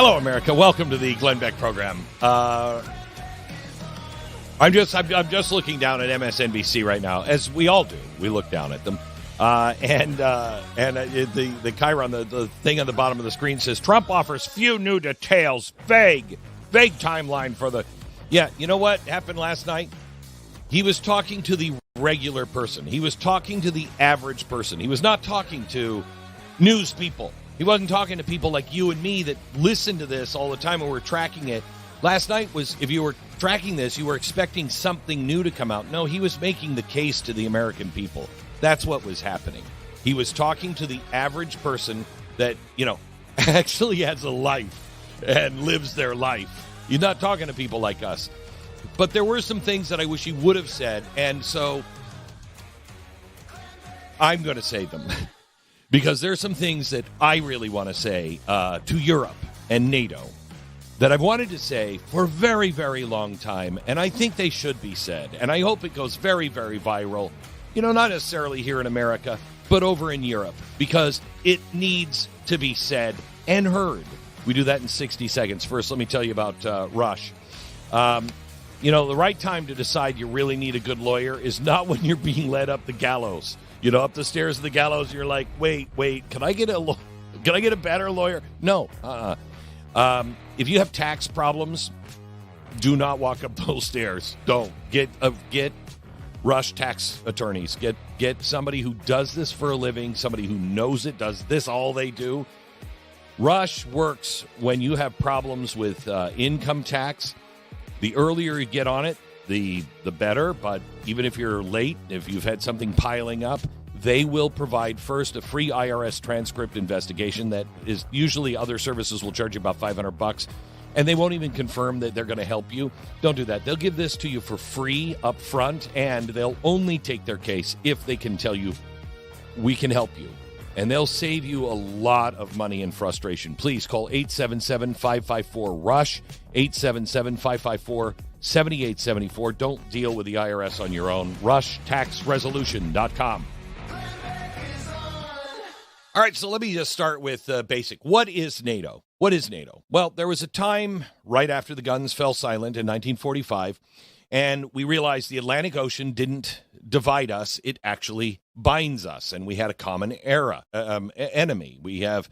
Hello, America. Welcome to the Glenn Beck program. I'm just looking down at MSNBC right now, as we all do. We look down at them, and the Chiron, the thing on the bottom of the screen says Trump offers few new details, vague timeline for the. Yeah, you know what happened last night? He was talking to the regular person. He was talking to the average person. He was not talking to news people. He wasn't talking to people like you and me that listen to this all the time and we're tracking it. Last night was, if you were tracking this, you were expecting something new to come out. No, he was making the case to the American people. That's what was happening. He was talking to the average person that, actually has a life and lives their life. He's not talking to people like us. But there were some things that I wish he would have said, and so I'm going to say them. Because there are some things that I really want to say to Europe and NATO that I've wanted to say for a very, very long time, and I think they should be said. And I hope it goes very, very viral, not necessarily here in America, but over in Europe, because it needs to be said and heard. We do that in 60 seconds. First, let me tell you about Rush. The right time to decide you really need a good lawyer is not when you're being led up the gallows. Up the stairs of the gallows, you're like, wait, can I get a better lawyer? No. If you have tax problems, do not walk up those stairs. Don't. Get Rush tax attorneys. Get somebody who does this for a living, somebody who knows it, does this all they do. Rush works when you have problems with income tax. The earlier you get on it, the better, but even if you're late, if you've had something piling up, they will provide first a free IRS transcript investigation that is usually other services will charge you about $500, and they won't even confirm that they're going to help you. Don't do that. They'll give this to you for free up front, and they'll only take their case if they can tell you, we can help you. And they'll save you a lot of money and frustration. Please call 877-554-RUSH, 877-554-7874. Don't deal with the IRS on your own. RushTaxResolution.com. All right, so let me just start with basic. What is NATO? What is NATO? Well, there was a time right after the guns fell silent in 1945, and we realized the Atlantic Ocean didn't divide us. It actually binds us, and we had a common enemy. We had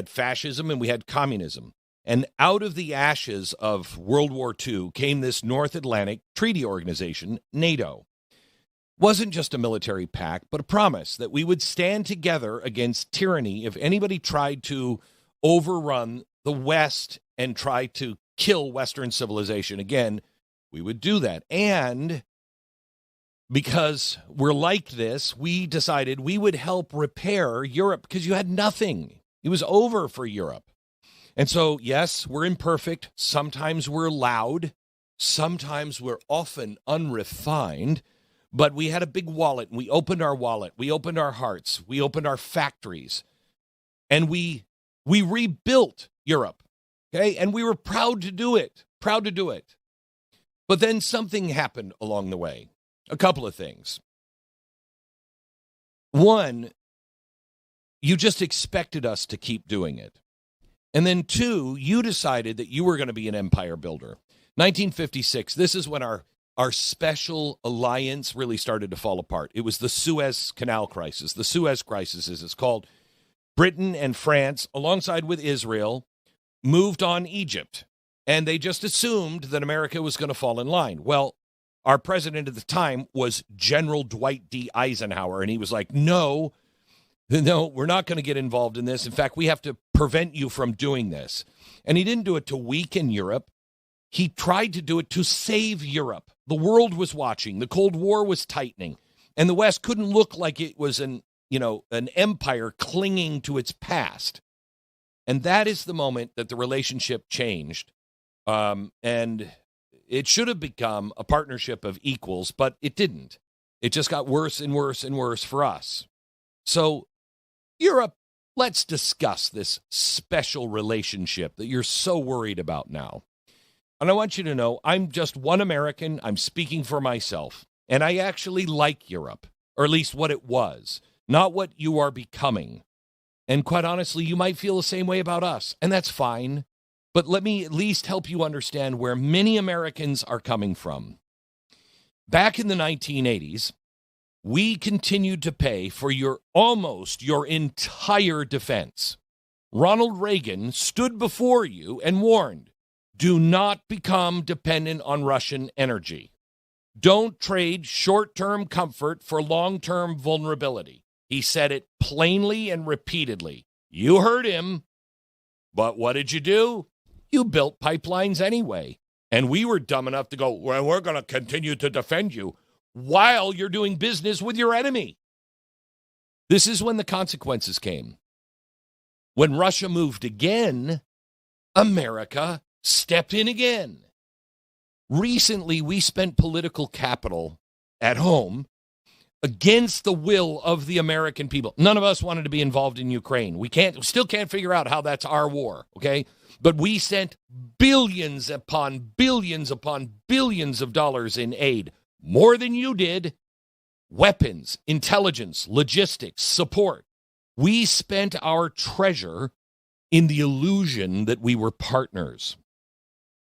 fascism and we had communism. And out of the ashes of World War II came this North Atlantic Treaty Organization, NATO. Wasn't just a military pact, but a promise that we would stand together against tyranny if anybody tried to overrun the West and try to kill Western civilization. Again, we would do that. And because we're like this, we decided we would help repair Europe because you had nothing. It was over for Europe. And so, yes, we're imperfect. Sometimes we're loud. Sometimes we're often unrefined. But we had a big wallet, and we opened our wallet. We opened our hearts. We opened our factories. And we rebuilt Europe, okay? And we were proud to do it. But then something happened along the way. A couple of things. One, you just expected us to keep doing it. And then two, you decided that you were going to be an empire builder. 1956, this is when our special alliance really started to fall apart. It was the Suez Canal crisis. The Suez crisis, as it's called. Britain and France, alongside with Israel, moved on Egypt. And they just assumed that America was going to fall in line. Well, our president at the time was General Dwight D. Eisenhower. And he was like, no, we're not going to get involved in this. In fact, we have to prevent you from doing this. And he didn't do it to weaken Europe. He tried to do it to save Europe. The world was watching. The Cold War was tightening. And the West couldn't look like it was an empire clinging to its past. And that is the moment that the relationship changed. And it should have become a partnership of equals, but it didn't. It just got worse and worse and worse for us. So, Europe, let's discuss this special relationship that you're so worried about now. And I want you to know, I'm just one American. I'm speaking for myself. And I actually like Europe, or at least what it was, not what you are becoming. And quite honestly, you might feel the same way about us, and that's fine. but let me at least help you understand where many Americans are coming from. Back in the 1980s, we continued to pay for your entire defense. Ronald Reagan stood before you and warned, do not become dependent on Russian energy. Don't trade short-term comfort for long-term vulnerability. He said it plainly and repeatedly. You heard him. But what did you do? You built pipelines anyway. And we were dumb enough to go, well, we're going to continue to defend you while you're doing business with your enemy. This is when the consequences came. When Russia moved again, America stepped in again. Recently, we spent political capital at home against the will of the American people. None of us wanted to be involved in Ukraine. We still can't figure out how that's our war, okay? But we sent billions upon billions upon billions of dollars in aid, more than you did. Weapons, intelligence, logistics, support. We spent our treasure in the illusion that we were partners.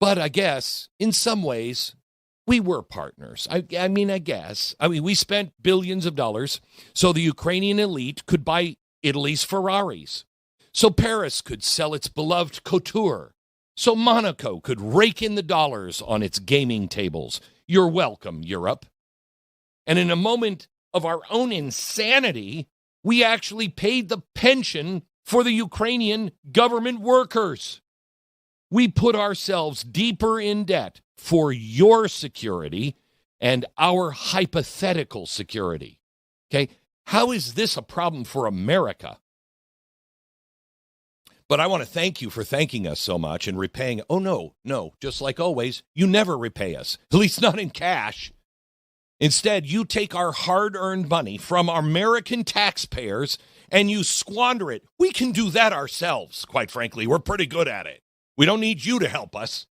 But I guess, in some ways, we were partners. I guess. We spent billions of dollars so the Ukrainian elite could buy Italy's Ferraris, so Paris could sell its beloved couture, so Monaco could rake in the dollars on its gaming tables. You're welcome, Europe. And in a moment of our own insanity, we actually paid the pension for the Ukrainian government workers. We put ourselves deeper in debt for your security and our hypothetical security. Okay? How is this a problem for America? But I want to thank you for thanking us so much and repaying. Oh, no, just like always, you never repay us, at least not in cash. Instead, you take our hard-earned money from American taxpayers and you squander it. We can do that ourselves, quite frankly. We're pretty good at it. We don't need you to help us.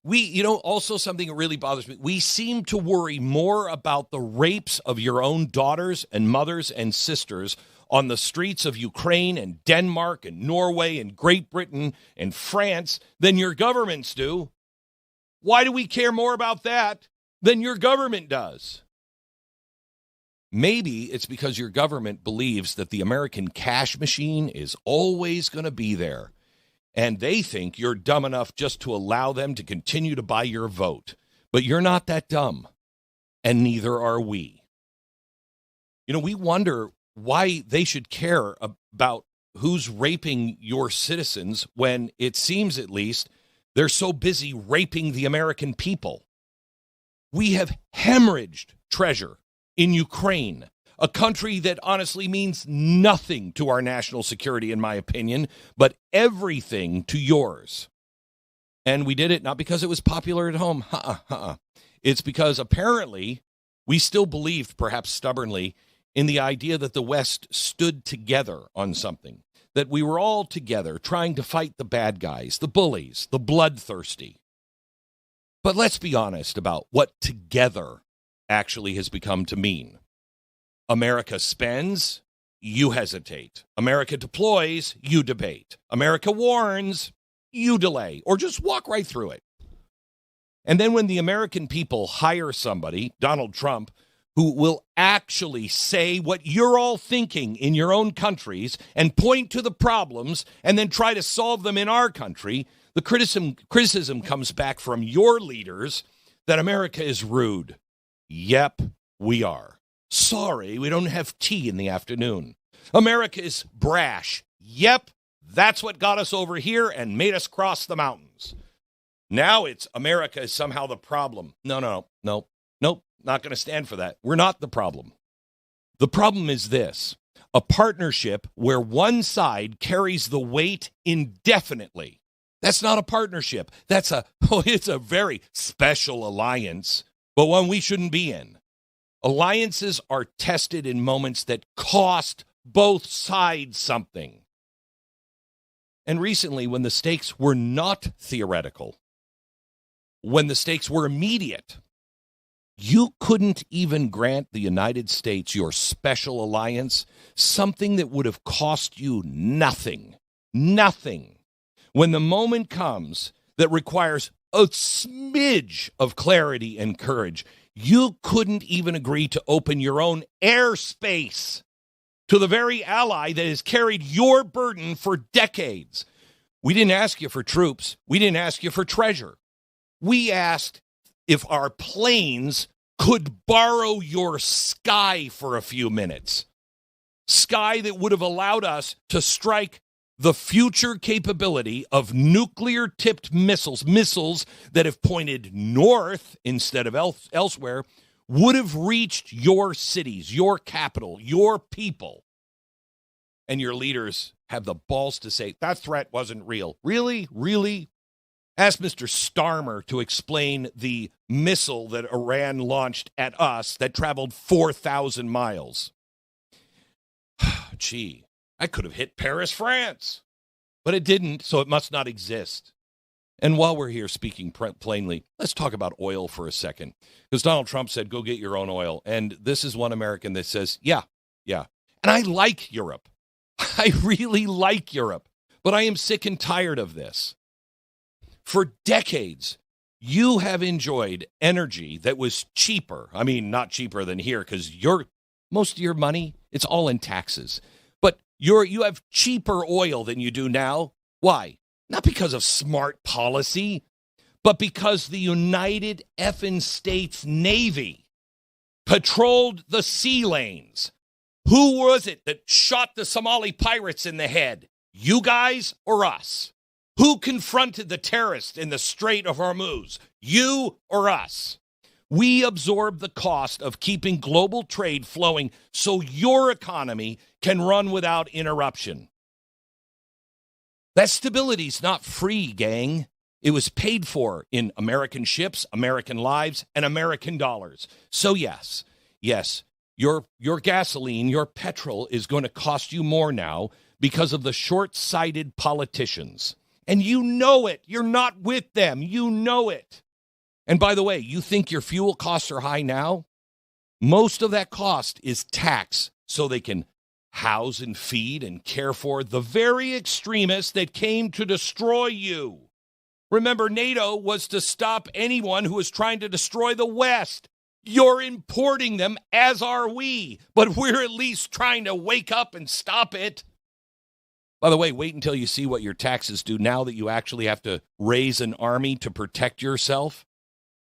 Also something that really bothers me, we seem to worry more about the rapes of your own daughters and mothers and sisters on the streets of Ukraine and Denmark and Norway and Great Britain and France than your governments do. Why do we care more about that than your government does? Maybe it's because your government believes that the American cash machine is always going to be there. And they think you're dumb enough just to allow them to continue to buy your vote. But you're not that dumb. And neither are we. We wonder why they should care about who's raping your citizens when it seems, at least, they're so busy raping the American people. We have hemorrhaged treasure in Ukraine, a country that honestly means nothing to our national security, in my opinion, but everything to yours. And we did it not because it was popular at home. It's because apparently we still believed, perhaps stubbornly, in the idea that the West stood together on something, that we were all together trying to fight the bad guys, the bullies, the bloodthirsty. But let's be honest about what together actually has become to mean. America spends, you hesitate. America deploys, you debate. America warns, you delay, or just walk right through it. And then when the American people hire somebody, Donald Trump, who will actually say what you're all thinking in your own countries and point to the problems and then try to solve them in our country, the criticism comes back from your leaders that America is rude. Yep, we are. Sorry, we don't have tea in the afternoon. America is brash. Yep, that's what got us over here and made us cross the mountains. Now it's America is somehow the problem. No, not going to stand for that. We're not the problem. The problem is this: a partnership where one side carries the weight indefinitely. That's not a partnership. It's a very special alliance, but one we shouldn't be in. Alliances are tested in moments that cost both sides something. And recently, when the stakes were not theoretical, when the stakes were immediate, you couldn't even grant the United States your special alliance, something that would have cost you nothing. when the moment comes that requires a smidge of clarity and courage, you couldn't even agree to open your own airspace to the very ally that has carried your burden for decades. We didn't ask you for troops. We didn't ask you for treasure. We asked if our planes could borrow your sky for a few minutes. Sky that would have allowed us to strike the future capability of nuclear-tipped missiles that have pointed north instead of elsewhere, would have reached your cities, your capital, your people. And your leaders have the balls to say, that threat wasn't real. Really? Really? Ask Mr. Starmer to explain the missile that Iran launched at us that traveled 4,000 miles. Gee, I could have hit Paris, France. But it didn't, so it must not exist. And while we're here speaking plainly, let's talk about oil for a second. Because Donald Trump said, go get your own oil. And this is one American that says, yeah. And I like Europe. I really like Europe. But I am sick and tired of this. For decades, you have enjoyed energy that was cheaper. I mean, not cheaper than here, because most of your money, it's all in taxes. But you have cheaper oil than you do now. Why? Not because of smart policy, but because the United effing States Navy patrolled the sea lanes. Who was it that shot the Somali pirates in the head? You guys or us? Who confronted the terrorists in the Strait of Hormuz? You or us? We absorb the cost of keeping global trade flowing so your economy can run without interruption. That stability's not free, gang. It was paid for in American ships, American lives, and American dollars. So yes, your gasoline, your petrol is going to cost you more now because of the short-sighted politicians. And you know it. You're not with them. You know it. And by the way, you think your fuel costs are high now? Most of that cost is tax so they can house and feed and care for the very extremists that came to destroy you. Remember, NATO was to stop anyone who was trying to destroy the West. You're importing them, as are we, but we're at least trying to wake up and stop it. By the way, wait until you see what your taxes do now that you actually have to raise an army to protect yourself.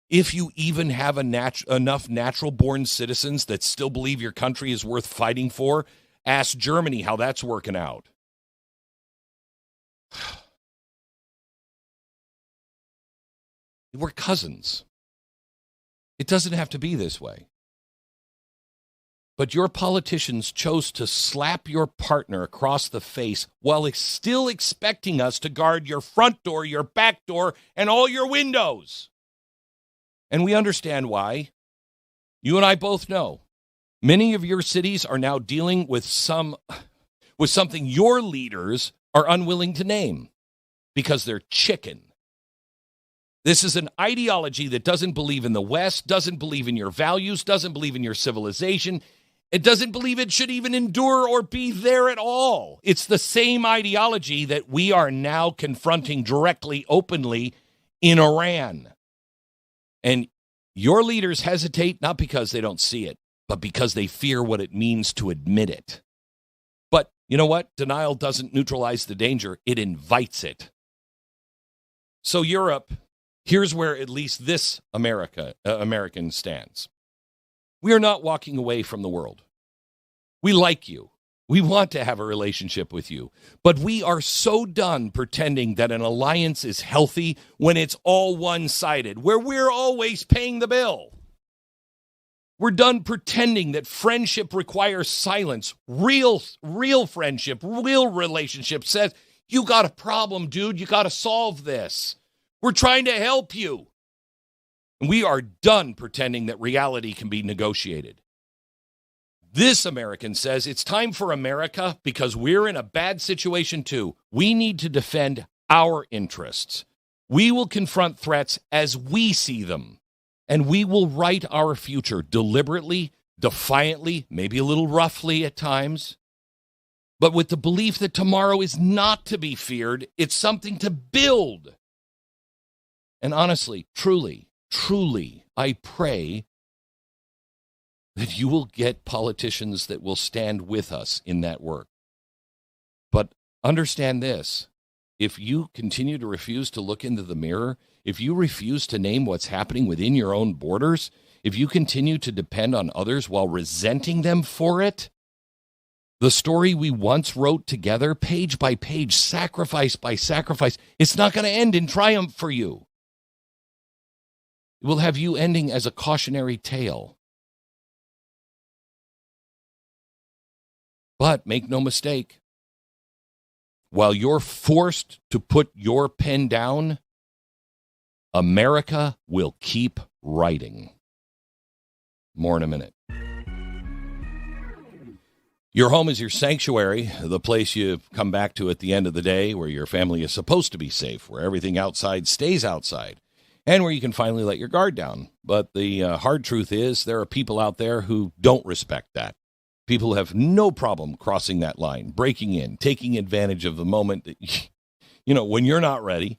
If you even have enough natural-born citizens that still believe your country is worth fighting for, ask Germany how that's working out. We're cousins. It doesn't have to be this way. But your politicians chose to slap your partner across the face while still expecting us to guard your front door, your back door, and all your windows. And we understand why. You and I both know. Many of your cities are now dealing with something your leaders are unwilling to name because they're chicken. This is an ideology that doesn't believe in the West, doesn't believe in your values, doesn't believe in your civilization. It doesn't believe it should even endure or be there at all. It's the same ideology that we are now confronting directly, openly in Iran. And your leaders hesitate not because they don't see it, but because they fear what it means to admit it. But you know what? Denial doesn't neutralize the danger. It invites it. So Europe, here's where at least this American stands. We are not walking away from the world. We like you. We want to have a relationship with you. But we are so done pretending that an alliance is healthy when it's all one-sided, where we're always paying the bill. We're done pretending that friendship requires silence. Real friendship, real relationship says, you got a problem, dude. You got to solve this. We're trying to help you. And we are done pretending that reality can be negotiated. This American says it's time for America because we're in a bad situation too. We need to defend our interests. We will confront threats as we see them, and we will write our future deliberately, defiantly, maybe a little roughly at times. but with the belief that tomorrow is not to be feared. It's something to build. And honestly, truly, I pray that you will get politicians that will stand with us in that work. But understand this. If you continue to refuse to look into the mirror, if you refuse to name what's happening within your own borders, if you continue to depend on others while resenting them for it, the story we once wrote together, page by page, sacrifice by sacrifice, it's not going to end in triumph for you. It will have you ending as a cautionary tale. But make no mistake, while you're forced to put your pen down, America will keep writing. More in a minute. Your home is your sanctuary, the place you come back to at the end of the day, where your family is supposed to be safe, where everything outside stays outside, and where you can finally let your guard down. But the hard truth is there are people out there who don't respect that. People who have no problem crossing that line, breaking in, taking advantage of the moment that, when you're not ready.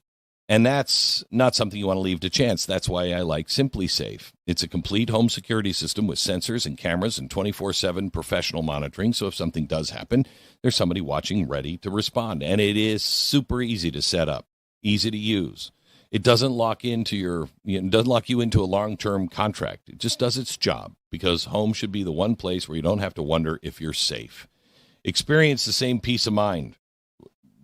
And that's not something you want to leave to chance. That's why I like Simply Safe. It's a complete home security system with sensors and cameras and 24/7 professional monitoring. So if something does happen, there's somebody watching ready to respond. And it is super easy to set up, easy to use. It doesn't lock you into a long-term contract. It just does its job, because home should be the one place where you don't have to wonder if you're safe. Experience the same peace of mind.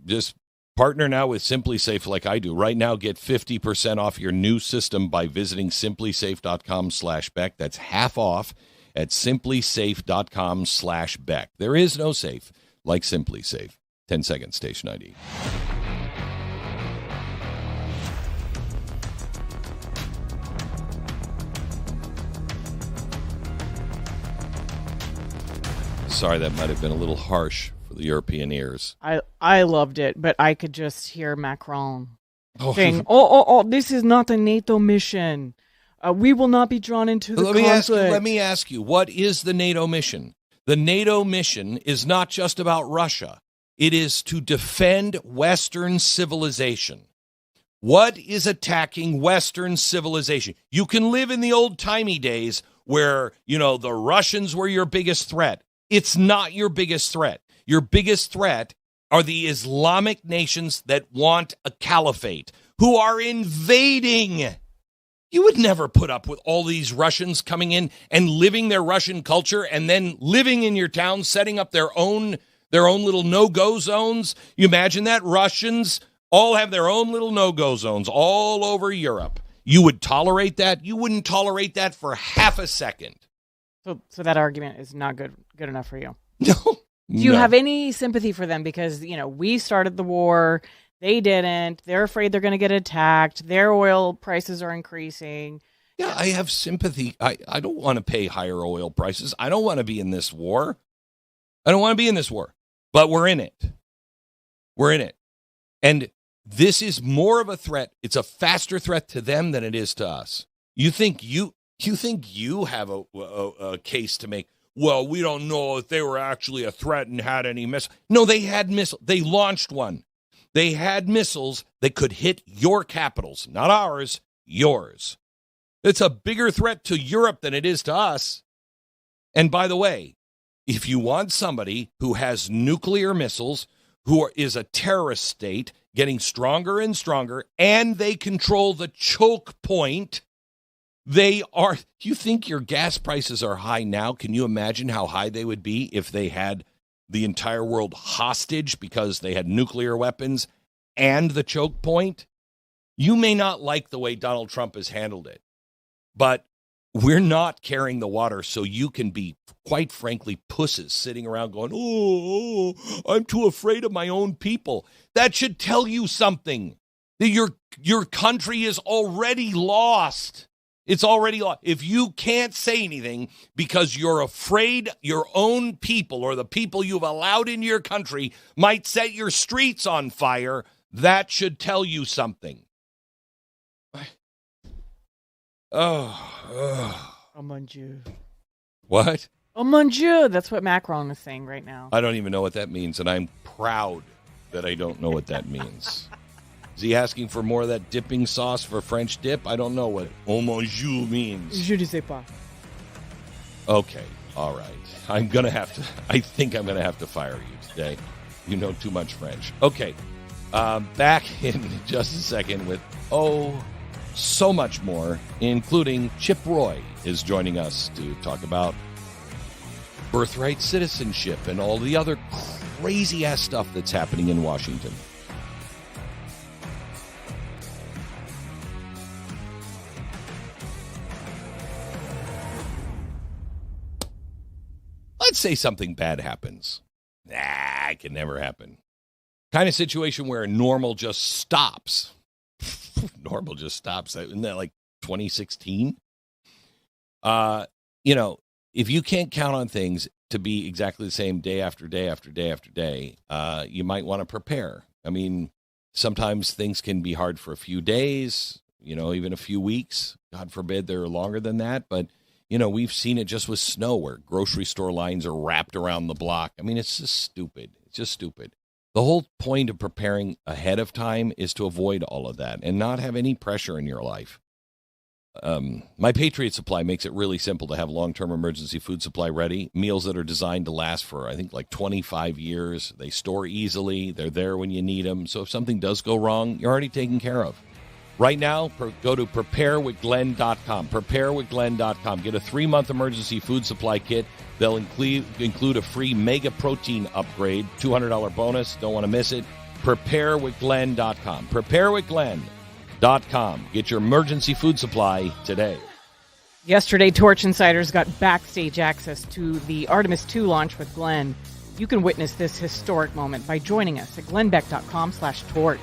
Just partner now with Simply Safe like I do. Right now, get 50% off your new system by visiting simplysafe.com/Beck. That's half off at simplysafe.com/Beck. There is no safe like Simply Safe. 10 seconds, station ID. Sorry, that might have been a little harsh for the European ears. I loved it, but I could just hear Macron saying, "Oh, this is not a NATO mission. We will not be drawn into the conflict." Let me ask you, what is the NATO mission? The NATO mission is not just about Russia. It is to defend Western civilization. What is attacking Western civilization? You can live in the old-timey days where, the Russians were your biggest threat. It's not your biggest threat. Your biggest threat are the Islamic nations that want a caliphate, who are invading. You would never put up with all these Russians coming in and living their Russian culture and then living in your town, setting up their own little no-go zones. You imagine that? Russians all have their own little no-go zones all over Europe. You would tolerate that? You wouldn't tolerate that for half a second. So that argument is not good enough for you. No. Do you have any sympathy for them? Because, we started the war. They didn't. They're afraid they're going to get attacked. Their oil prices are increasing. Yeah, I have sympathy. I don't want to pay higher oil prices. I don't want to be in this war. But we're in it. And this is more of a threat. It's a faster threat to them than it is to us. You think you have a case to make? Well, we don't know if they were actually a threat and had any missiles. No, they had missiles. They launched one. They had missiles that could hit your capitals, not ours, yours. It's a bigger threat to Europe than it is to us. And by the way, if you want somebody who has nuclear missiles, who is a terrorist state, getting stronger and stronger, and they control the choke point, you think your gas prices are high now? Can you imagine how high they would be if they had the entire world hostage because they had nuclear weapons and the choke point? You may not like the way Donald Trump has handled it, but we're not carrying the water, so you can be, quite frankly, pusses sitting around going, oh, I'm too afraid of my own people. That should tell you something. That your country is already lost. It's already lost. If you can't say anything because you're afraid your own people or the people you've allowed into your country might set your streets on fire, that should tell you something. Oh. I'm on you. What? Oh mon Dieu, that's what Macron is saying right now. I don't even know what that means, and I'm proud that I don't know what that means. Is he asking for more of that dipping sauce for French dip? I don't know what "oh mon Dieu" means. Je ne sais pas. Okay, all right. I think I'm gonna have to fire you today. You know too much French. Okay, back in just a second with so much more, including Chip Roy is joining us to talk about birthright citizenship and all the other crazy-ass stuff that's happening in Washington. Let's say something bad happens. Nah, it can never happen. Kind of situation where normal just stops. Normal just stops. Isn't that like 2016? If you can't count on things to be exactly the same day after day after day after day, you might want to prepare. I mean, sometimes things can be hard for a few days, even a few weeks. God forbid they're longer than that. But, we've seen it just with snow where grocery store lines are wrapped around the block. I mean, it's just stupid. It's just stupid. The whole point of preparing ahead of time is to avoid all of that and not have any pressure in your life. My Patriot Supply makes it really simple to have long-term emergency food supply ready. Meals that are designed to last for, I think, like 25 years. They store easily. They're there when you need them. So if something does go wrong, you're already taken care of. Right now, go to preparewithglenn.com. Preparewithglenn.com. Get a 3-month emergency food supply kit. They'll include a free mega protein upgrade, $200 bonus. Don't want to miss it. Preparewithglenn.com. Preparewithglenn.com. Get your emergency food supply today. Yesterday, Torch Insiders got backstage access to the Artemis 2 launch with Glenn. You can witness this historic moment by joining us at glennbeck.com/torch.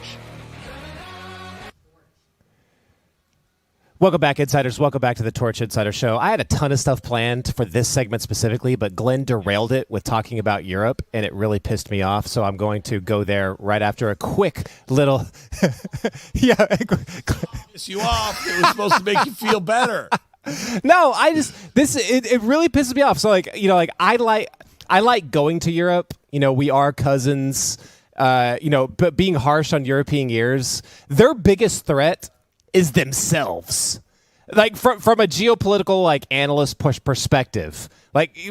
Welcome back, Insiders. Welcome back to the Torch Insider Show. I had a ton of stuff planned for this segment specifically, but Glenn derailed it with talking about Europe, and it really pissed me off. So I'm going to go there right after a quick little... yeah. Piss you off. It was supposed to make you feel better. No, it really pisses me off. So I like going to Europe. We are cousins. But being harsh on European ears, their biggest threat is themselves. Like from a geopolitical analyst perspective,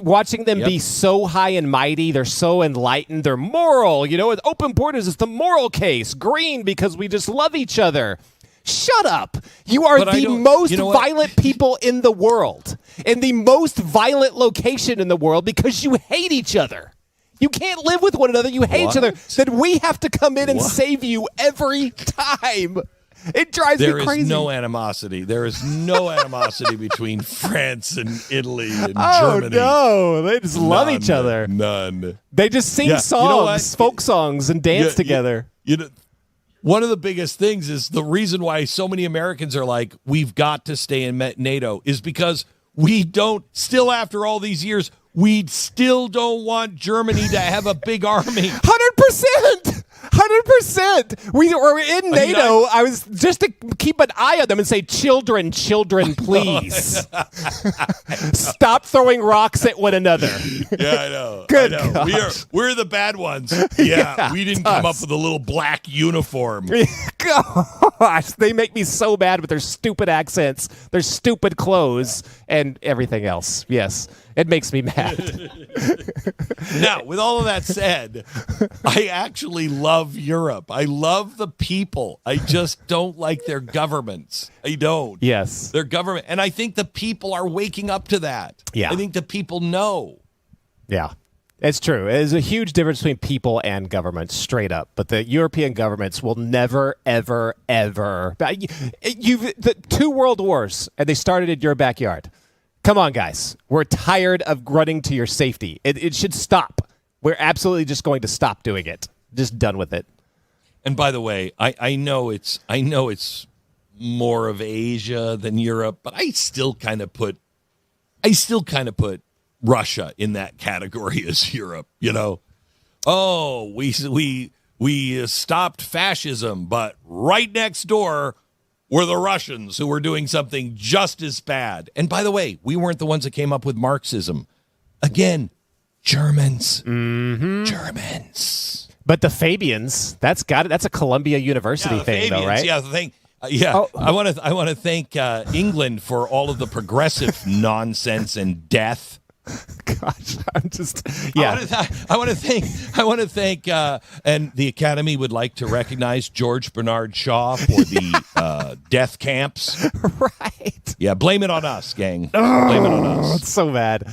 watching them be so high and mighty, they're so enlightened, they're moral. With open borders, it's the moral case. Green because we just love each other. Shut up. You are the most violent people in the world, in the most violent location in the world because you hate each other. You can't live with one another. You hate each other. Then we have to come in and save you every time. It drives me crazy. There is no animosity. There is no animosity between France and Italy and Germany. Oh, no. They just love each other. None. They just sing songs, folk songs, and dance together. One of the biggest things is the reason why so many Americans are like, we've got to stay in NATO is because we don't, still after all these years, we still don't want Germany to have a big army. 100%. 100%. We were in NATO. I was just to keep an eye on them and say, children, please. Stop throwing rocks at one another. Yeah, I know. Good I know. Gosh. We're the bad ones. Yeah, we didn't come up with a little black uniform. Gosh, they make me so mad with their stupid accents, their stupid clothes, and everything else. Yes, it makes me mad. Now, with all of that said, I actually love Europe. I love the people. I just don't like their governments. I don't. Yes. Their government. And I think the people are waking up to that. Yeah. I think the people know. Yeah. It's true. There's a huge difference between people and governments, straight up. But the European governments will never, ever, ever. The 2 world wars, and they started in your backyard. Come on, guys. We're tired of running to your safety. It should stop. We're absolutely just going to stop doing it. Just done with it. And by the way, I know it's more of Asia than Europe, but I still kind of put Russia in that category as Europe, Oh, we stopped fascism, but right next door were the Russians who were doing something just as bad. And by the way, we weren't the ones that came up with Marxism. Again, Germans. Mm-hmm. Germans. But the Fabians, that's a Columbia University thing, Fabians, though, right? Yeah, the thing. I want to thank England for all of the progressive nonsense and death. Gosh, I'm just I want to thank and the Academy would like to recognize George Bernard Shaw for the death camps. Right. Yeah, blame it on us, gang. Blame it on us. It's so bad.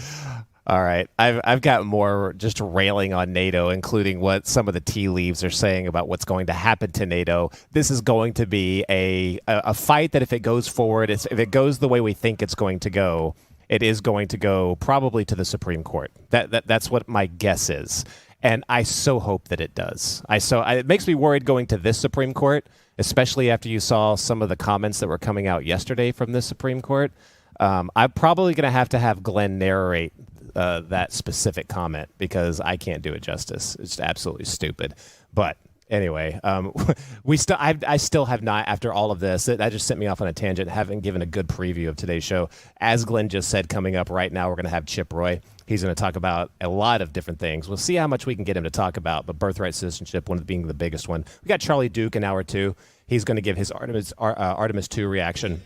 All right, I've got more just railing on NATO, including what some of the tea leaves are saying about what's going to happen to NATO. This is going to be a fight that if it goes forward, if it goes the way we think it's going to go, it is going to go probably to the Supreme Court. That's what my guess is, and I so hope that it does. It makes me worried going to this Supreme Court, especially after you saw some of the comments that were coming out yesterday from this Supreme Court. I'm probably going to have Glenn narrate that specific comment because I can't do it justice. It's absolutely stupid. But anyway, I still have not, after all of this, that just sent me off on a tangent, haven't given a good preview of today's show. As Glenn just said, coming up right now, we're going to have Chip Roy. He's going to talk about a lot of different things. We'll see how much we can get him to talk about, but Birthright Citizenship, one of being the biggest one. We got Charlie Duke in hour 2. He's going to give his Artemis 2 reaction.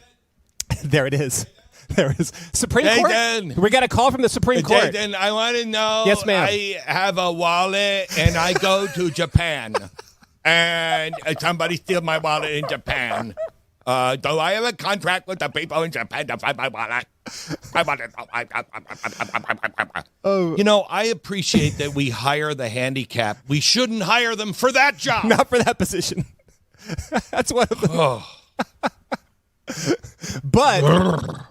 There it is. There is Supreme Court. Dan, we got a call from the Supreme Court. Dan, I want to know. Yes, ma'am. I have a wallet and I go to Japan, and somebody steals my wallet in Japan. Do I have a contract with the people in Japan to find my wallet? You know, I appreciate that we hire the handicapped. We shouldn't hire them for that job. Not for that position. That's one of the.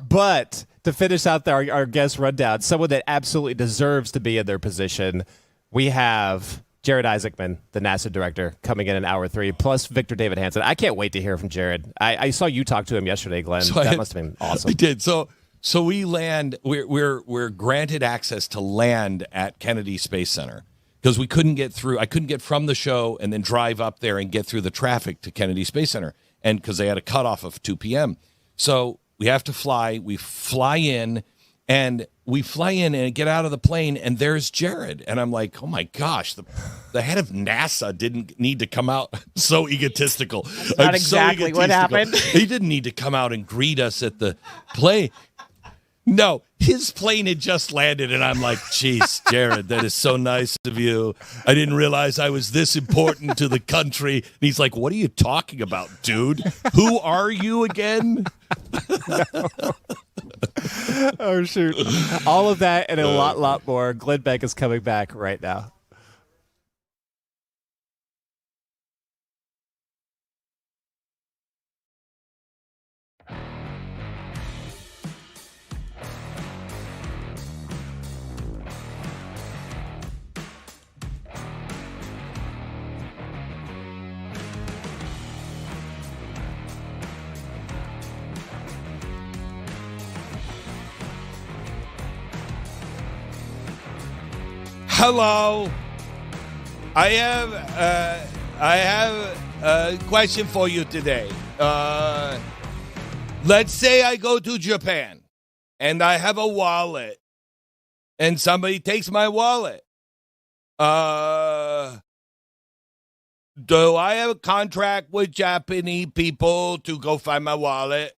But to finish out our guest rundown, someone that absolutely deserves to be in their position, we have Jared Isaacman, the NASA director, coming in hour 3, plus Victor David Hansen. I can't wait to hear from Jared. I saw you talk to him yesterday, Glenn. That must have been awesome. I did. So we land. We're granted access to land at Kennedy Space Center because we couldn't get through. I couldn't get from the show and then drive up there and get through the traffic to Kennedy Space Center, and because they had a cutoff of 2 p.m. So we have to fly. We fly in and get out of the plane, and there's Jared. And I'm like, oh, my gosh, the head of NASA didn't need to come out. So egotistical. That's not exactly what happened. He didn't need to come out and greet us at the plane. No, his plane had just landed, and I'm like, geez, Jared, that is so nice of you. I didn't realize I was this important to the country. And he's like, what are you talking about, dude? Who are you again? Oh, shoot. All of that and a lot more. Glenn Beck is coming back right now. Hello. I have a question for you today. Let's say I go to Japan and I have a wallet and somebody takes my wallet. Do I have a contract with Japanese people to go find my wallet?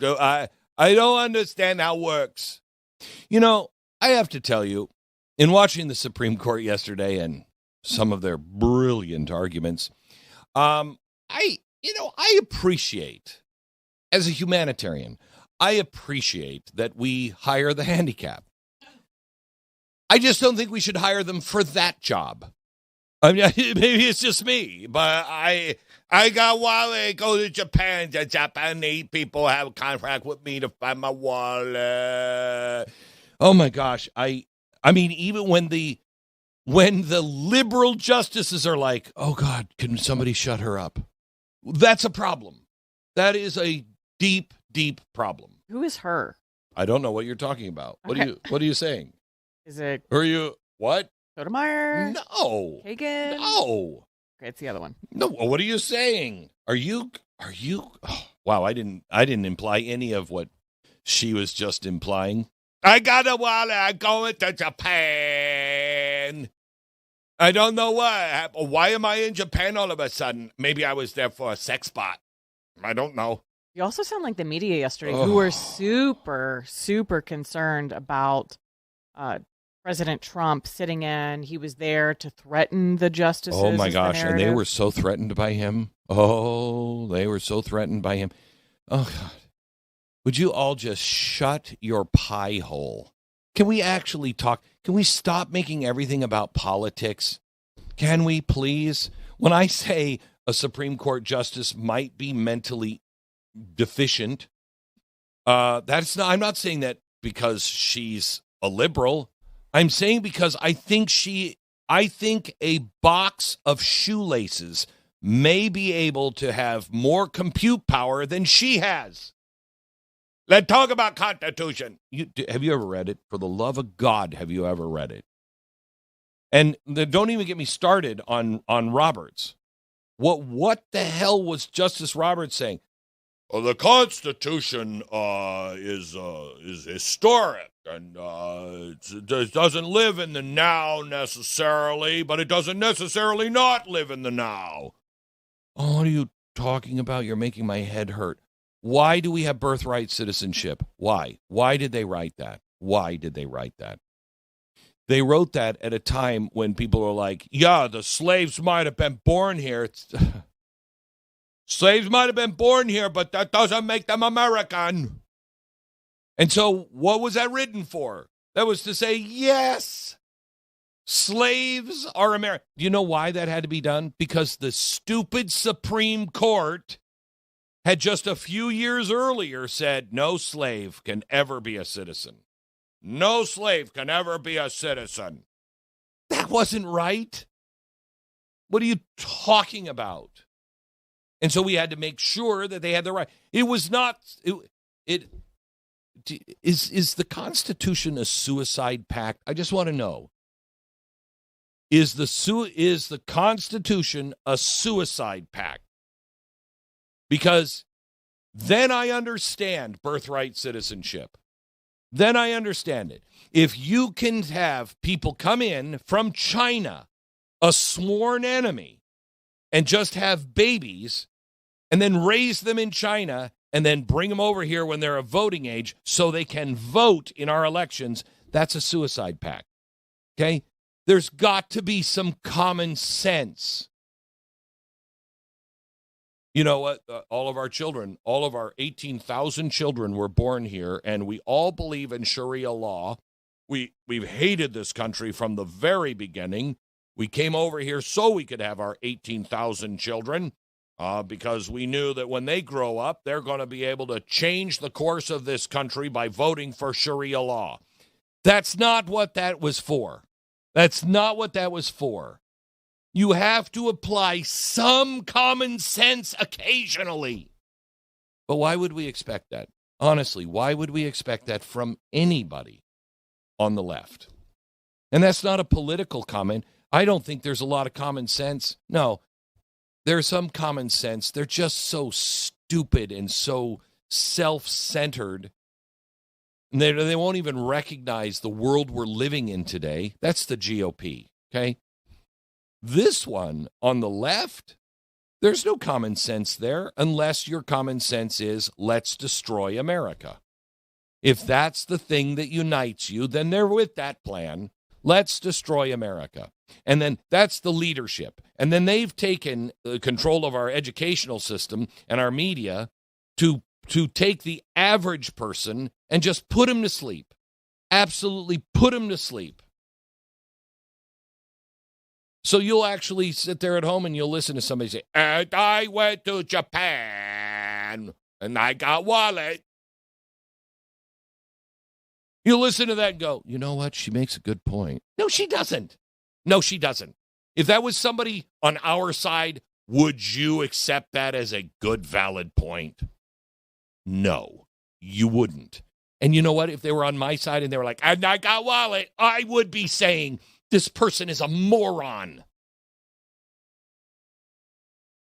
I don't understand how it works. You know, I have to tell you, in watching the Supreme Court yesterday and some of their brilliant arguments, I appreciate, as a humanitarian, I appreciate that we hire the handicapped. I just don't think we should hire them for that job. I mean, maybe it's just me, but I got wallet, go to Japan. The Japanese people have a contract with me to find my wallet. Oh my gosh, I mean, even when the liberal justices are like, oh, God, can somebody shut her up? That's a problem. That is a deep, deep problem. Who is her? I don't know what you're talking about. Okay. What are you saying? Is it Are you what? Sotomayor? No. Kagan? No. Okay, it's the other one. No. What are you saying? Are you oh, wow, I didn't imply any of what she was just implying. I got a wallet. I'm going to Japan. I don't know what happened. Why am I in Japan all of a sudden? Maybe I was there for a sex spot. I don't know. You also sound like the media yesterday, who were super, super concerned about President Trump sitting in. He was there to threaten the justices. Oh, my gosh. And they were so threatened by him. Oh, they were so threatened by him. Oh, God. Would you all just shut your pie hole? Can we actually talk? Can we stop making everything about politics? Can we, please? When I say a Supreme Court justice might be mentally deficient, that's not. I'm not saying that because she's a liberal. I'm saying because I think a box of shoelaces may be able to have more compute power than she has. Let's talk about Constitution. Have you ever read it? For the love of God, have you ever read it? And don't even get me started on Roberts. What the hell was Justice Roberts saying? Well, the Constitution is historic, and it doesn't live in the now necessarily, but it doesn't necessarily not live in the now. Oh, what are you talking about? You're making my head hurt. Why do we have birthright citizenship? Why? Why did they write that? Why did they write that? They wrote that at a time when people are like, yeah, the slaves might have been born here. Slaves might have been born here, but that doesn't make them American. And so what was that written for? That was to say, yes, slaves are American. Do you know why that had to be done? Because the stupid Supreme Court had just a few years earlier said no slave can ever be a citizen. No slave can ever be a citizen. That wasn't right. What are you talking about? And so we had to make sure that they had the right. It was not. Is the Constitution a suicide pact? I just want to know. Is the Constitution a suicide pact? Because then I understand birthright citizenship. Then I understand it. If you can have people come in from China, a sworn enemy, and just have babies and then raise them in China and then bring them over here when they're of voting age so they can vote in our elections, that's a suicide pact. Okay? There's got to be some common sense. You know what? All of our children, all of our 18,000 children were born here, and we all believe in Sharia law. We've hated this country from the very beginning. We came over here so we could have our 18,000 children because we knew that when they grow up, they're going to be able to change the course of this country by voting for Sharia law. That's not what that was for. That's not what that was for. You have to apply some common sense occasionally. But why would we expect that? Honestly, why would we expect that from anybody on the left? And that's not a political comment. I don't think there's a lot of common sense. No, there's some common sense. They're just so stupid and so self-centered. And they won't even recognize the world we're living in today. That's the GOP, okay? This one on the left, there's no common sense there unless your common sense is let's destroy America. If that's the thing that unites you, then they're with that plan. Let's destroy America. And then that's the leadership. And then they've taken control of our educational system and our media to take the average person and just put him to sleep. Absolutely put him to sleep. So you'll actually sit there at home and you'll listen to somebody say, and I went to Japan and I got wallet. You listen to that and go, you know what? She makes a good point. No, she doesn't. No, she doesn't. If that was somebody on our side, would you accept that as a good, valid point? No, you wouldn't. And you know what? If they were on my side and they were like, and I got wallet, I would be saying, this person is a moron.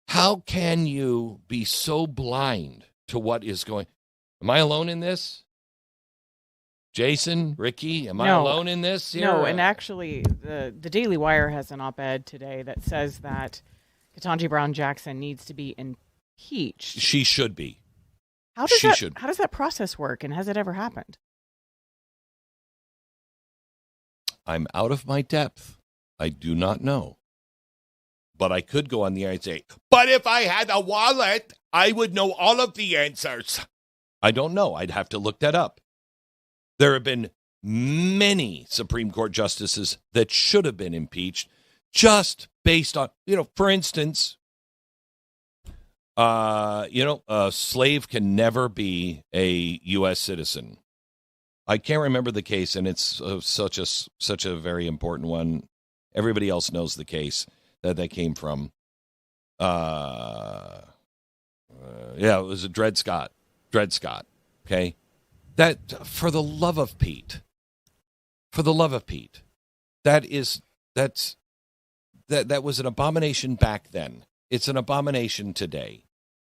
How can you be so blind to what is going? Am I alone in this? Jason, Ricky, am I No. alone in this here? No, and actually, the Daily Wire has an op-ed today that says that Ketanji Brown Jackson needs to be impeached. She should be. How does that process work, and has it ever happened? I'm out of my depth. I do not know. But I could go on the air and say, but if I had a wallet, I would know all of the answers. I don't know. I'd have to look that up. There have been many Supreme Court justices that should have been impeached just based on, for instance, a slave can never be a U.S. citizen. I can't remember the case, and it's such a very important one. Everybody else knows the case that came from. It was a Dred Scott. Okay, that for the love of Pete, that was an abomination back then. It's an abomination today,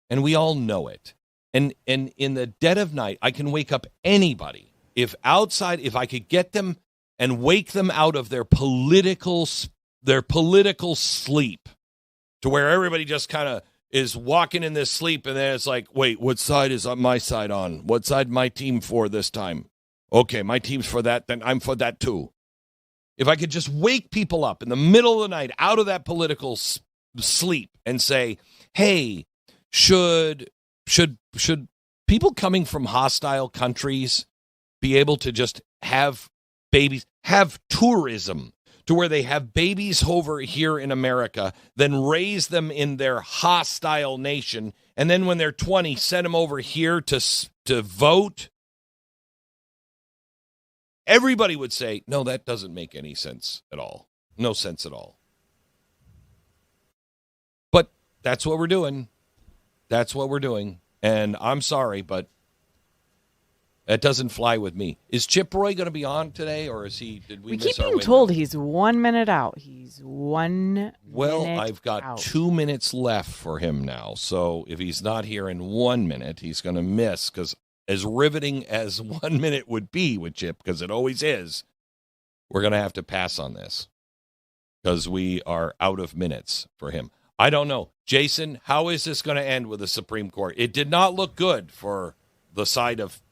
and we all know it. And in the dead of night, I can wake up anybody if I could get them and wake them out of their political sleep, to where everybody just kind of is walking in this sleep, and then it's like, wait, what side is my side on? What side my team for this time? Okay, my team's for that, then I'm for that too. If I could just wake people up in the middle of the night out of that political sleep and say, hey, should people coming from hostile countries be able to just have babies, have tourism, to where they have babies over here in America, then raise them in their hostile nation, and then when they're 20, send them over here to vote? Everybody would say, no, that doesn't make any sense at all. No sense at all. But that's what we're doing. And I'm sorry, but that doesn't fly with me. Is Chip Roy going to be on today, or is he? Did we keep miss our being window? told he's 1 minute out. He's 1 minute Well, I've got out. 2 minutes left for him now. So if he's not here in 1 minute, he's going to miss, because as riveting as 1 minute would be with Chip, because it always is, we're going to have to pass on this because we are out of minutes for him. I don't know. Jason, how is this going to end with the Supreme Court? It did not look good for the side of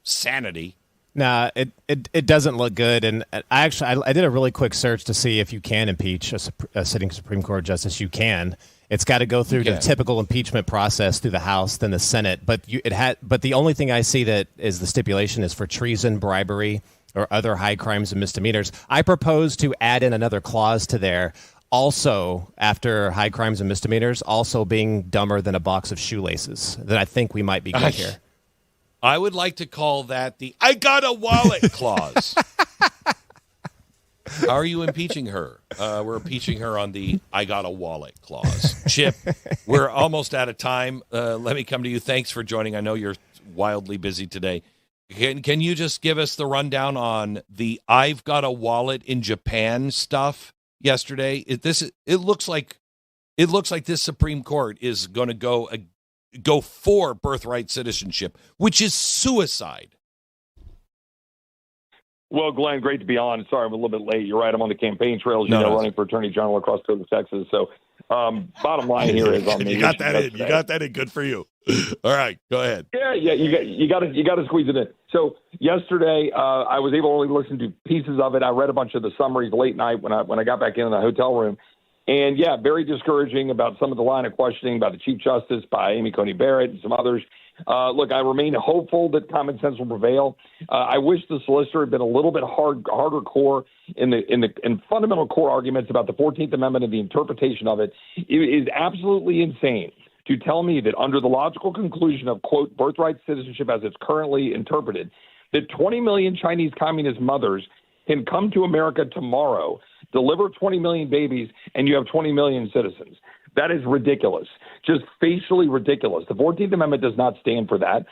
sanity. Nah, it doesn't look good. And I did a really quick search to see if you can impeach a sitting Supreme Court justice. You can. It's got to go through the typical impeachment process through the House, then the Senate. But the only thing I see that is the stipulation is for treason, bribery, or other high crimes and misdemeanors. I propose to add in another clause to there. Also, after high crimes and misdemeanors, also being dumber than a box of shoelaces. Then I think we might be good here. I would like to call that the I got a wallet clause. How are you impeaching her? We're impeaching her on the I got a wallet clause. Chip, we're almost out of time. Let me come to you. Thanks for joining. I know you're wildly busy today. Can you just give us the rundown on the I've got a wallet in Japan stuff yesterday? It looks like this Supreme Court is going to go for birthright citizenship, which is suicide. Well, Glenn, great to be on. Sorry, I'm a little bit late. You're right. I'm on the campaign trails, running for Attorney General across Texas. So bottom line here is on the You got that in. You got that in. Good for you. All right, go ahead. Yeah, you got to squeeze it in. So yesterday, I was able to only listen to pieces of it. I read a bunch of the summaries late night when I got back in the hotel room. And, yeah, very discouraging about some of the line of questioning about the Chief Justice by Amy Coney Barrett and some others. Look, I remain hopeful that common sense will prevail. I wish the solicitor had been a little bit harder core in fundamental core arguments about the 14th Amendment and the interpretation of it. It is absolutely insane to tell me that under the logical conclusion of, quote, birthright citizenship as it's currently interpreted, that 20 million Chinese communist mothers can come to America tomorrow, deliver 20 million babies, and you have 20 million citizens. That is ridiculous, just facially ridiculous. The 14th Amendment does not stand for that.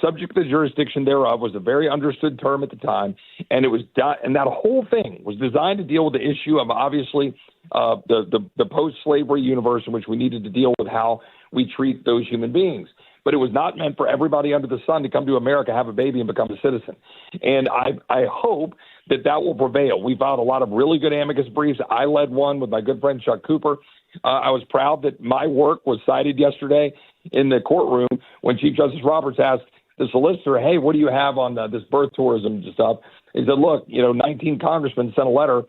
Subject to the jurisdiction thereof was a very understood term at the time, and and that whole thing was designed to deal with the issue of obviously the post-slavery universe in which we needed to deal with how we treat those human beings. but it was not meant for everybody under the sun to come to America, have a baby, and become a citizen. And I hope that will prevail. We filed a lot of really good amicus briefs. I led one with my good friend Chuck Cooper. I was proud that my work was cited yesterday in the courtroom when Chief Justice Roberts asked the solicitor, hey, what do you have on this birth tourism stuff? He said, look, 19 congressmen sent a letter.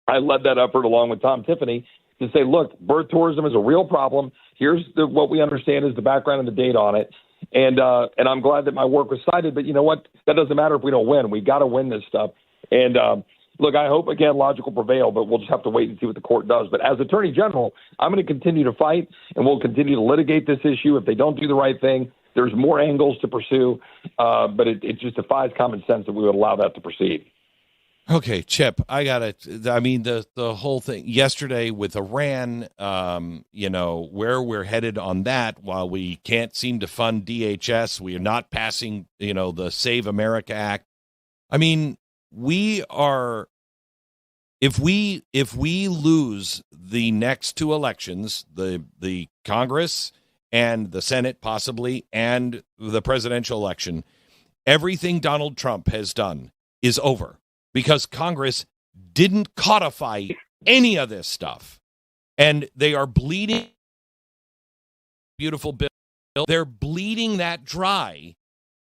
I led that effort along with Tom Tiffany to say, look, birth tourism is a real problem. Here's what we understand is the background and the data on it. And I'm glad that my work was cited. But you know what? That doesn't matter if we don't win. We got to win this stuff. And look, I hope, again, logic will prevail, but we'll just have to wait and see what the court does. But as Attorney General, I'm going to continue to fight, and we'll continue to litigate this issue. If they don't do the right thing, there's more angles to pursue, but it just defies common sense that we would allow that to proceed. Okay, Chip, I got it. I mean, the whole thing yesterday with Iran, where we're headed on that, while we can't seem to fund DHS, we are not passing, the Save America Act. I mean, we are, if we lose the next two elections, the Congress and the Senate possibly, and the presidential election, everything Donald Trump has done is over because Congress didn't codify any of this stuff. And they are bleeding beautiful bill. They're bleeding that dry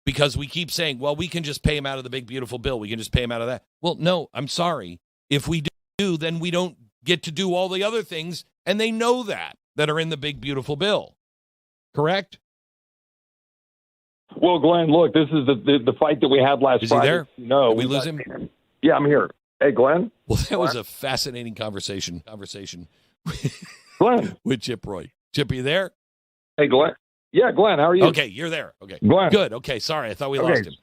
because we keep saying, well, we can just pay him out of the big, beautiful bill. We can just pay him out of that. Well, no, I'm sorry. If we do, then we don't get to do all the other things. And they know that are in the big, beautiful bill. Correct? Well, Glenn, look, this is the fight that we had last Friday. Is he there? No. Did we lose him? Yeah, I'm here. Hey, Glenn? Well, that was a fascinating conversation Glenn. with Chip Roy. Chip, are you there? Hey, Glenn. Yeah, Glenn, how are you? Okay, you're there. Okay. Glenn. Good. Okay, sorry. I thought we lost him.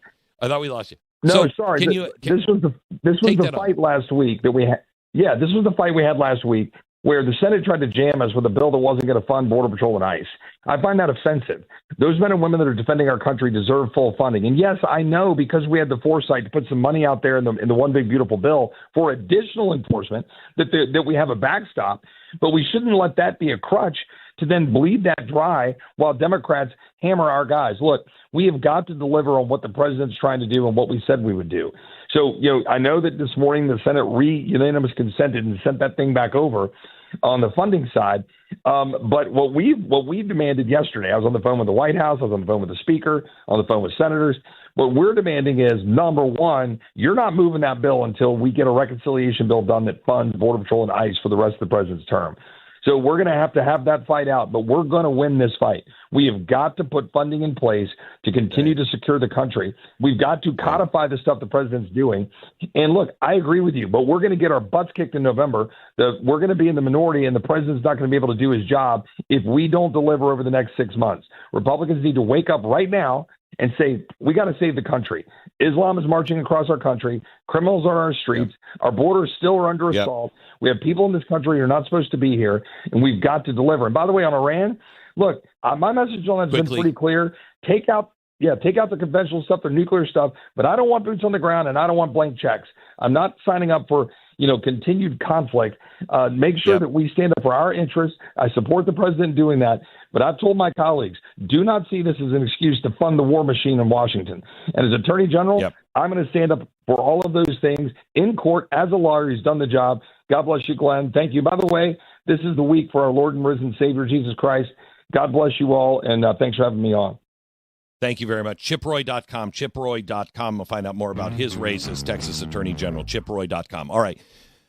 I thought we lost you. No, so, sorry. This was the fight last week that we had. Yeah, this was the fight we had last week where the Senate tried to jam us with a bill that wasn't going to fund Border Patrol and ICE. I find that offensive. Those men and women that are defending our country deserve full funding. And yes, I know because we had the foresight to put some money out there in the one big beautiful bill for additional enforcement that we have a backstop, but we shouldn't let that be a crutch to then bleed that dry while Democrats hammer our guys. Look, we have got to deliver on what the president's trying to do and what we said we would do. So, I know that this morning the Senate unanimous consented and sent that thing back over on the funding side. But what we demanded yesterday, I was on the phone with the White House, I was on the phone with the Speaker, on the phone with senators. What we're demanding is, number one, you're not moving that bill until we get a reconciliation bill done that funds Border Patrol and ICE for the rest of the president's term. So we're going to have that fight out, but we're going to win this fight. We have got to put funding in place to continue to secure the country. We've got to codify the stuff the president's doing. And look, I agree with you, but we're going to get our butts kicked in November. We're going to be in the minority, and the president's not going to be able to do his job if we don't deliver over the next 6 months. Republicans need to wake up right now and say, we got to save the country. Islam is marching across our country. Criminals are on our streets. Yep. Our borders still are under assault. We have people in this country who are not supposed to be here, and we've got to deliver. And by the way, on Iran, look, my message on that's been pretty clear. Take out the conventional stuff, the nuclear stuff, but I don't want boots on the ground, and I don't want blank checks. I'm not signing up for continued conflict. Make sure that we stand up for our interests. I support the president doing that. But I've told my colleagues, do not see this as an excuse to fund the war machine in Washington. And as Attorney General, I'm going to stand up for all of those things in court as a lawyer who's done the job. God bless you, Glenn. Thank you. By the way, this is the week for our Lord and risen Savior, Jesus Christ. God bless you all, and thanks for having me on. Thank you very much. ChipRoy.com, ChipRoy.com. We'll find out more about his race as Texas Attorney General. ChipRoy.com. All right.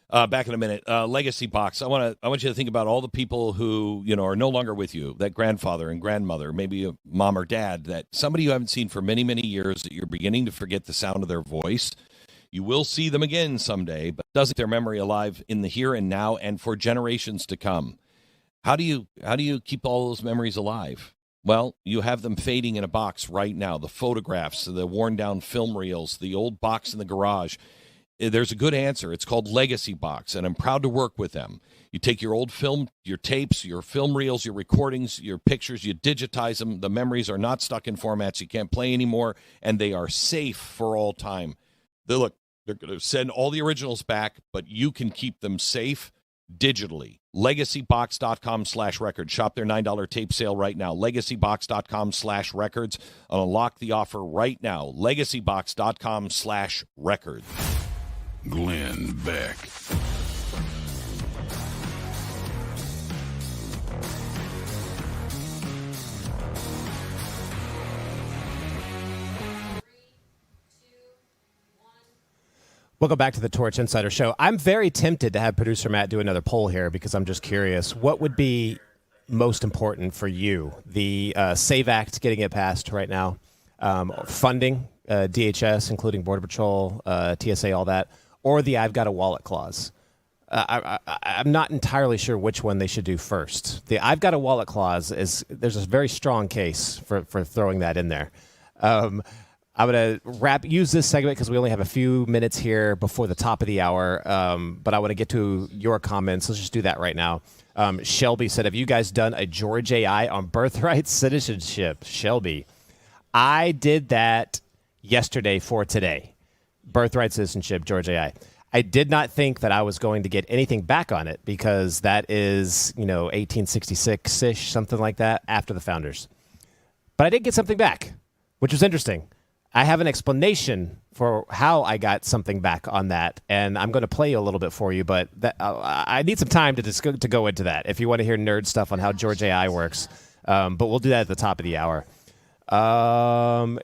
Back in a minute. Legacy box. I want you to think about all the people who, are no longer with you, that grandfather and grandmother, maybe a mom or dad, that somebody you haven't seen for many, many years, that you're beginning to forget the sound of their voice. You will see them again someday, but doesn't their memory alive in the here and now and for generations to come? How do you keep all those memories alive? Well, you have them fading in a box right now. The photographs, the worn down film reels, the old box in the garage. There's a good answer. It's called Legacy Box, and I'm proud to work with them. You take your old film, your tapes, your film reels, your recordings, your pictures, you digitize them. The memories are not stuck in formats you can't play anymore, and they are safe for all time. They're going to send all the originals back, but you can keep them safe digitally. LegacyBox.com/records. Shop their $9 tape sale right now. LegacyBox.com/records. Unlock the offer right now. LegacyBox.com/records. Glenn Beck. Welcome back to the Torch Insider Show. I'm very tempted to have producer Matt do another poll here because I'm just curious. What would be most important for you? The SAVE Act, getting it passed right now, funding, DHS, including Border Patrol, TSA, all that, or the I've got a wallet clause? I'm not entirely sure which one they should do first. The I've got a wallet clause there's a very strong case for throwing that in there. I'm going to use this segment because we only have a few minutes here before the top of the hour, but I want to get to your comments. Let's just do that right now. Shelby said, have you guys done a George AI on Birthright Citizenship? Shelby, I did that yesterday for today. Birthright Citizenship, George AI. I did not think that I was going to get anything back on it because that is, 1866-ish, something like that, after the founders. But I did get something back, which was interesting. I have an explanation for how I got something back on that, and I'm going to play a little bit for you, but I need some time to go into that if you want to hear nerd stuff on how George AI works. But we'll do that at the top of the hour.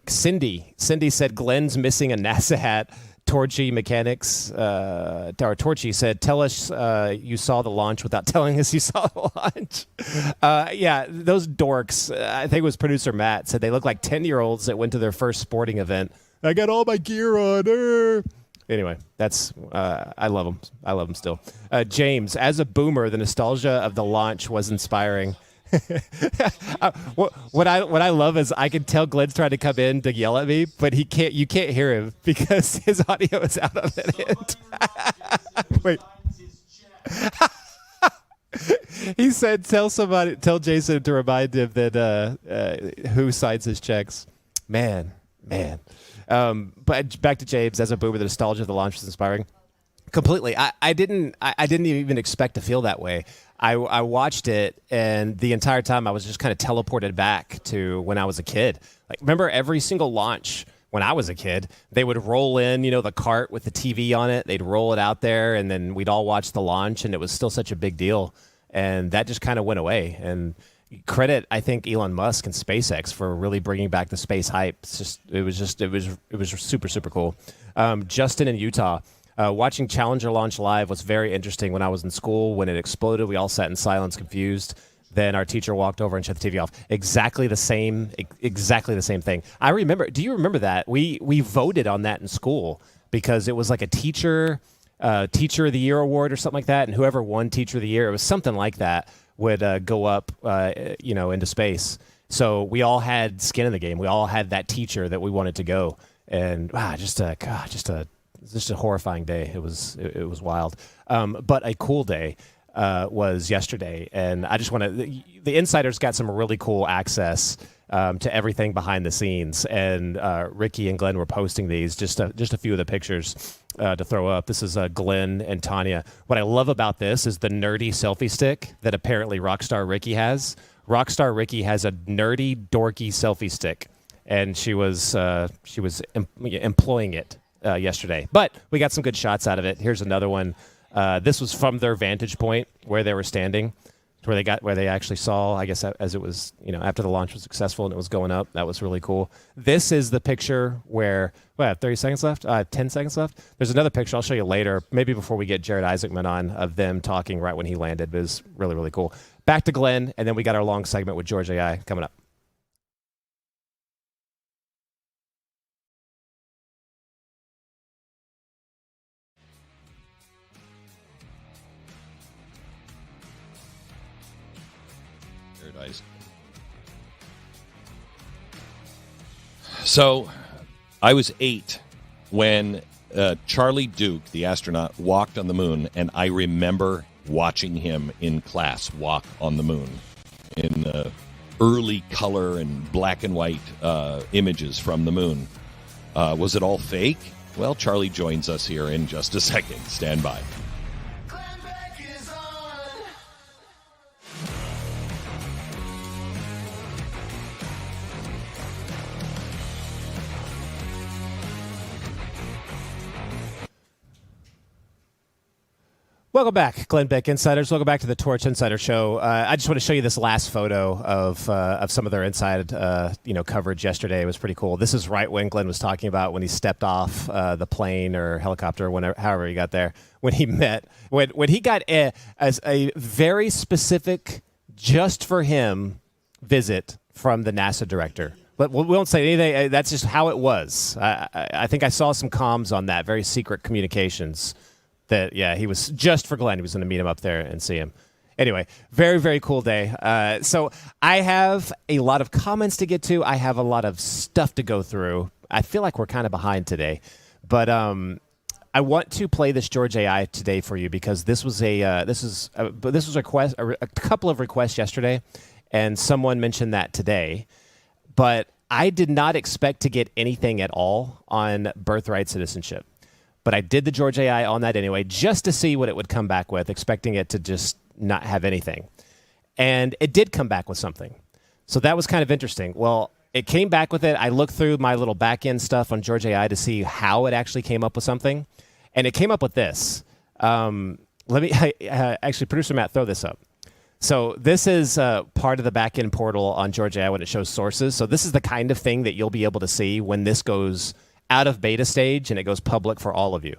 Cindy said Glenn's missing a NASA hat. Torchy Mechanics, or Torchy said, tell us you saw the launch without telling us you saw the launch. Yeah, those dorks, I think it was producer Matt, said they look like 10-year-olds that went to their first sporting event. I got all my gear on. Anyway, that's, I love them. I love them still. James, as a boomer, the nostalgia of the launch was inspiring. What I love is I can tell Glenn's trying to come in to yell at me, but you can't hear him because his audio is out of it. Wait. He said, tell Jason to remind him that who signs his checks. Man. But back to James, as a boomer, the nostalgia of the launch was inspiring. Completely. I didn't even expect to feel that way. I watched it, and the entire time I was just kind of teleported back to when I was a kid. Like, remember every single launch when I was a kid, they would roll in, the cart with the TV on it. They'd roll it out there, and then we'd all watch the launch, and it was still such a big deal. And that just kind of went away. And credit, I think, Elon Musk and SpaceX for really bringing back the space hype. It was super, super cool. Justin in Utah. Watching Challenger launch live was very interesting. When I was in school, when it exploded, we all sat in silence, confused. Then our teacher walked over and shut the TV off. Exactly the same thing. I remember. Do you remember that? We voted on that in school because it was like a teacher of the year award or something like that, and whoever won teacher of the year, it was something like that, would go up, into space. So we all had skin in the game. We all had that teacher that we wanted to go, and just a horrifying day. It was wild, but a cool day was yesterday, and I just want to. The insiders got some really cool access to everything behind the scenes, and Ricky and Glenn were posting these. Just a few of the pictures to throw up. This is Glenn and Tanya. What I love about this is the nerdy selfie stick that apparently Rockstar Ricky has. Rockstar Ricky has a nerdy, dorky selfie stick, and she was employing it yesterday. But we got some good shots out of it. Here's another one. This was from their vantage point where they were standing, where they actually saw, I guess, as it was, after the launch was successful and it was going up. That was really cool. This is the picture where, 30 seconds left? 10 seconds left? There's another picture I'll show you later, maybe before we get Jared Isaacman on, of them talking right when he landed. It was really, really cool. Back to Glenn, and then we got our long segment with George AI coming up. So, I was 8 when Charlie Duke, the astronaut, walked on the moon, and I remember watching him in class walk on the moon in early color and black and white images from the moon. Was it all fake? Well, Charlie joins us here in just a second. Stand by. Glenn Beck is on. Welcome back, Glenn Beck Insiders. Welcome back to the Torch Insider Show. I just want to show you this last photo of some of their inside coverage yesterday. It was pretty cool. This is right when Glenn was talking about when he stepped off the plane or helicopter, however he got there, when he got a very specific, just for him, visit from the NASA director. But we won't say anything. That's just how it was. I think I saw some comms on that, very secret communications. That, yeah, he was just for Glenn. He was going to meet him up there and see him. Anyway, very, very cool day. So I have a lot of comments to get to. I have a lot of stuff to go through. I feel like we're kind of behind today. But I want to play this George AI today for you because this was a couple of requests yesterday, and someone mentioned that today. But I did not expect to get anything at all on Birthright Citizenship. But I did the George AI on that anyway, just to see what it would come back with, expecting it to just not have anything. And it did come back with something. So that was kind of interesting. Well, it came back with it. I looked through my little back-end stuff on George AI to see how it actually came up with something. And it came up with this. Actually, producer Matt, throw this up. So this is part of the back-end portal on George AI when it shows sources. So this is the kind of thing that you'll be able to see when this goes out of beta stage and it goes public for all of you,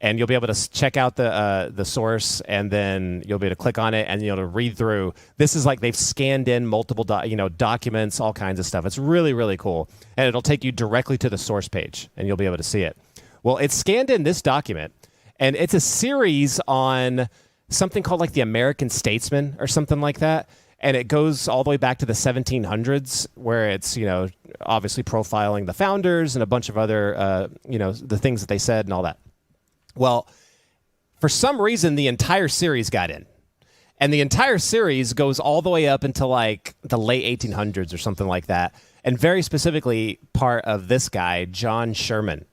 and you'll be able to check out the source, and then you'll be able to click on it and you'll be able to read through. This is like they've scanned in multiple documents, all kinds of stuff. It's really, really cool, and it'll take you directly to the source page and you'll be able to see it. Well, it's scanned in this document, and it's a series on something called like the American Statesman or something like that. And it goes all the way back to the 1700s, where it's, obviously profiling the founders and a bunch of other, the things that they said and all that. Well, for some reason, the entire series got in. And the entire series goes all the way up into like the late 1800s or something like that. And very specifically, part of this guy, John Sherman,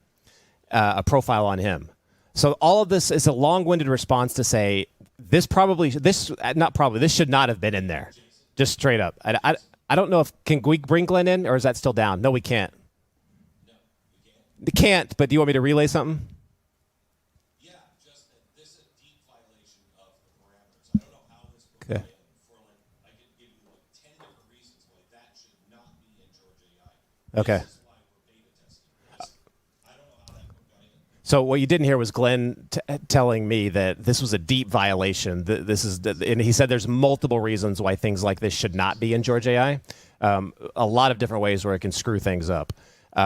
a profile on him. So all of this is a long-winded response to say, this should not have been in there. Just straight up. I don't know can we bring Glenn in, or is that still down? No, we can't. No, we can't, but do you want me to relay something? Yeah, just that this is a deep violation of the parameters. I don't know how this would play I could give you 10 different reasons why that should not be in George AI. Okay. This is why we're beta testing this. I don't know how that would go in. So what you didn't hear was Glenn telling me that this was a deep violation. And he said there's multiple reasons why things like this should not be in George AI. A lot of different ways where it can screw things up.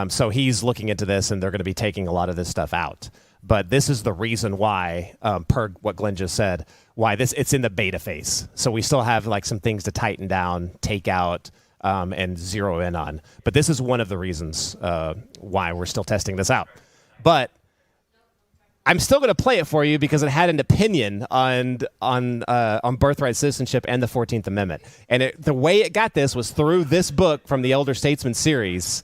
So he's looking into this, and they're going to be taking a lot of this stuff out. But this is the reason why, per what Glenn just said, why it's in the beta phase. So we still have like some things to tighten down, take out, and zero in on. But this is one of the reasons why we're still testing this out. But I'm still going to play it for you because it had an opinion on birthright citizenship and the 14th Amendment. And the way it got this was through this book from the Elder Statesman series,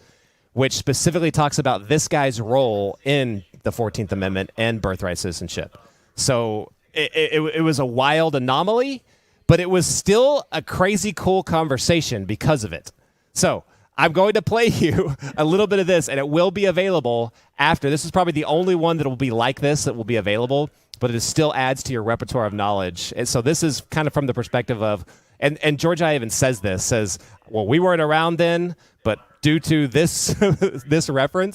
which specifically talks about this guy's role in the 14th Amendment and birthright citizenship. So it was a wild anomaly, but it was still a crazy cool conversation because of it. So I'm going to play you a little bit of this, and it will be available after. This is probably the only one that will be like this that will be available, but it still adds to your repertoire of knowledge. And so this is kind of from the perspective of, and George I even says, well, we weren't around then, but due to this this reference,